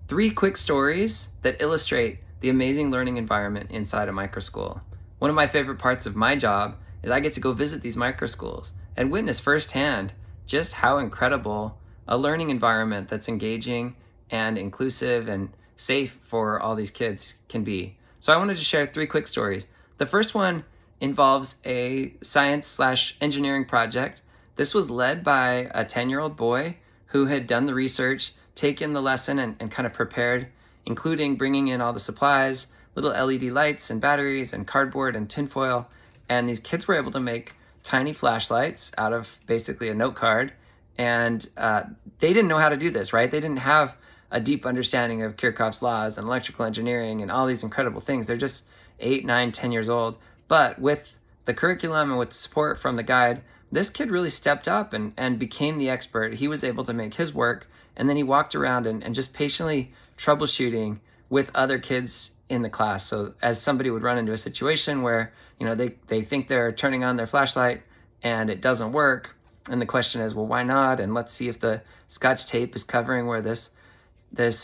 3 quick stories that illustrate the amazing learning environment inside a microschool. One of my favorite parts of my job is I get to go visit these microschools and witness firsthand just how incredible a learning environment that's engaging and inclusive and safe for all these kids can be. So I wanted to share 3 quick stories. The first one involves a science/engineering project. This was led by a 10-year-old boy who had done the research, taken the lesson, and kind of prepared, including bringing in all the supplies, little LED lights and batteries and cardboard and tinfoil. And these kids were able to make tiny flashlights out of basically a note card. And they didn't know how to do this, right? They didn't have a deep understanding of Kirchhoff's laws and electrical engineering and all these incredible things. They're just 8, 9, 10 years old. But with the curriculum and with support from the guide, this kid really stepped up and became the expert. He was able to make his work, and then he walked around and just patiently troubleshooting with other kids in the class. So as somebody would run into a situation where, they think they're turning on their flashlight and it doesn't work, and the question is, well, why not? And let's see if the Scotch tape is covering where this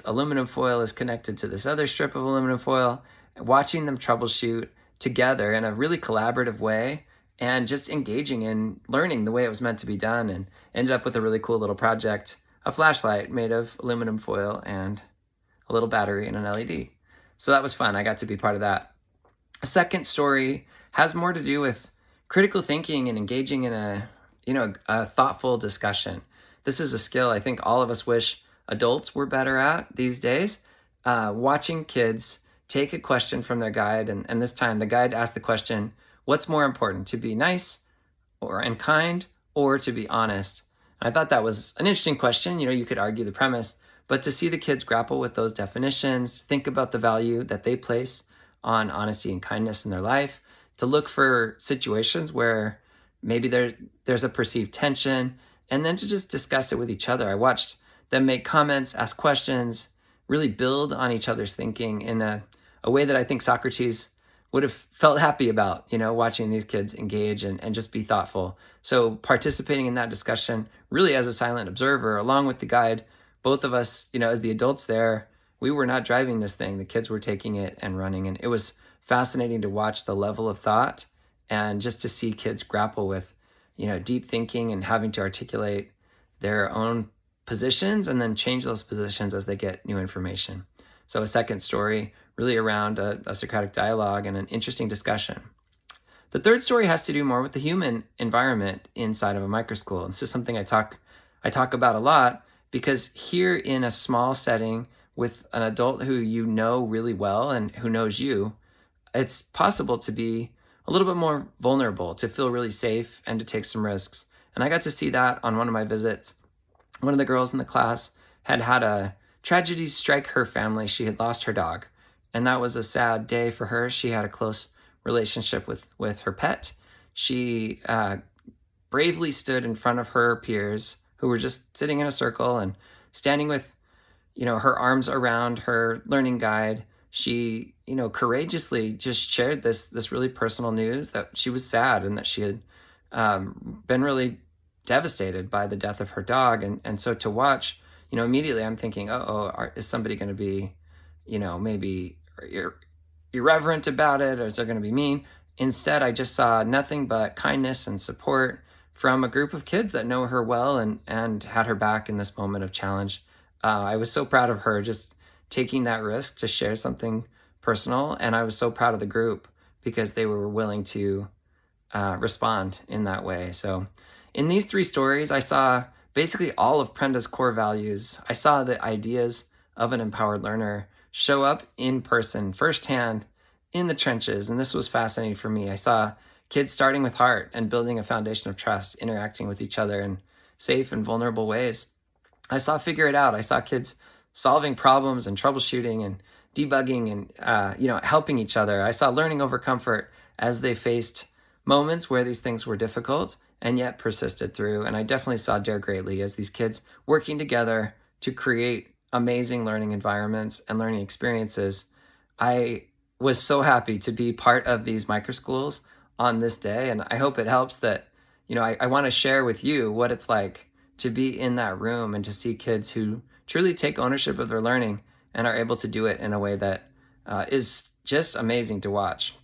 aluminum foil is connected to this other strip of aluminum foil. Watching them troubleshoot together in a really collaborative way and just engaging in learning the way it was meant to be done, and ended up with a really cool little project, a flashlight made of aluminum foil and a little battery and an LED. So that was fun. I got to be part of that. A second story has more to do with critical thinking and engaging in a thoughtful discussion. This is a skill I think all of us wish adults were better at these days. Watching kids take a question from their guide, and this time the guide asked the question, what's more important, to be nice and kind, or to be honest? And I thought that was an interesting question. You could argue the premise, but to see the kids grapple with those definitions, think about the value that they place on honesty and kindness in their life, to look for situations where maybe there's a perceived tension, and then to just discuss it with each other. I watched them make comments, ask questions, really build on each other's thinking in a way that I think Socrates would have felt happy about, watching these kids engage and just be thoughtful. So participating in that discussion really as a silent observer, along with the guide, both of us, as the adults there, we were not driving this thing. The kids were taking it and running. And it was fascinating to watch the level of thought and just to see kids grapple with, deep thinking and having to articulate their own positions and then change those positions as they get new information. So a second story really around a Socratic dialogue and an interesting discussion. The third story has to do more with the human environment inside of a microschool. This is something I talk about a lot, because here in a small setting with an adult who you know really well and who knows you, it's possible to be a little bit more vulnerable, to feel really safe and to take some risks. And I got to see that on one of my visits. One of the girls in the class had had a tragedy strike her family. She had lost her dog, and that was a sad day for her. She had a close relationship with her pet. She bravely stood in front of her peers who were just sitting in a circle and standing with, her arms around her learning guide. She, courageously just shared this really personal news that she was sad and that she had been really devastated by the death of her dog. And so to watch, immediately I'm thinking, is somebody going to be, maybe irreverent about it, or is there going to be mean? Instead, I just saw nothing but kindness and support from a group of kids that know her well and had her back in this moment of challenge. I was so proud of her just taking that risk to share something personal, and I was so proud of the group because they were willing to respond in that way. So in these 3 stories, I saw basically all of Prenda's core values. I saw the ideas of an empowered learner show up in person, firsthand, in the trenches, and this was fascinating for me. I saw kids starting with heart and building a foundation of trust, interacting with each other in safe and vulnerable ways. I saw figure it out. I saw kids solving problems and troubleshooting and debugging and helping each other. I saw learning over comfort as they faced moments where these things were difficult and yet persisted through. And I definitely saw Dare Greatly as these kids working together to create amazing learning environments and learning experiences. I was so happy to be part of these microschools on this day. And I hope it helps that, I want to share with you what it's like to be in that room and to see kids who truly take ownership of their learning and are able to do it in a way that is just amazing to watch.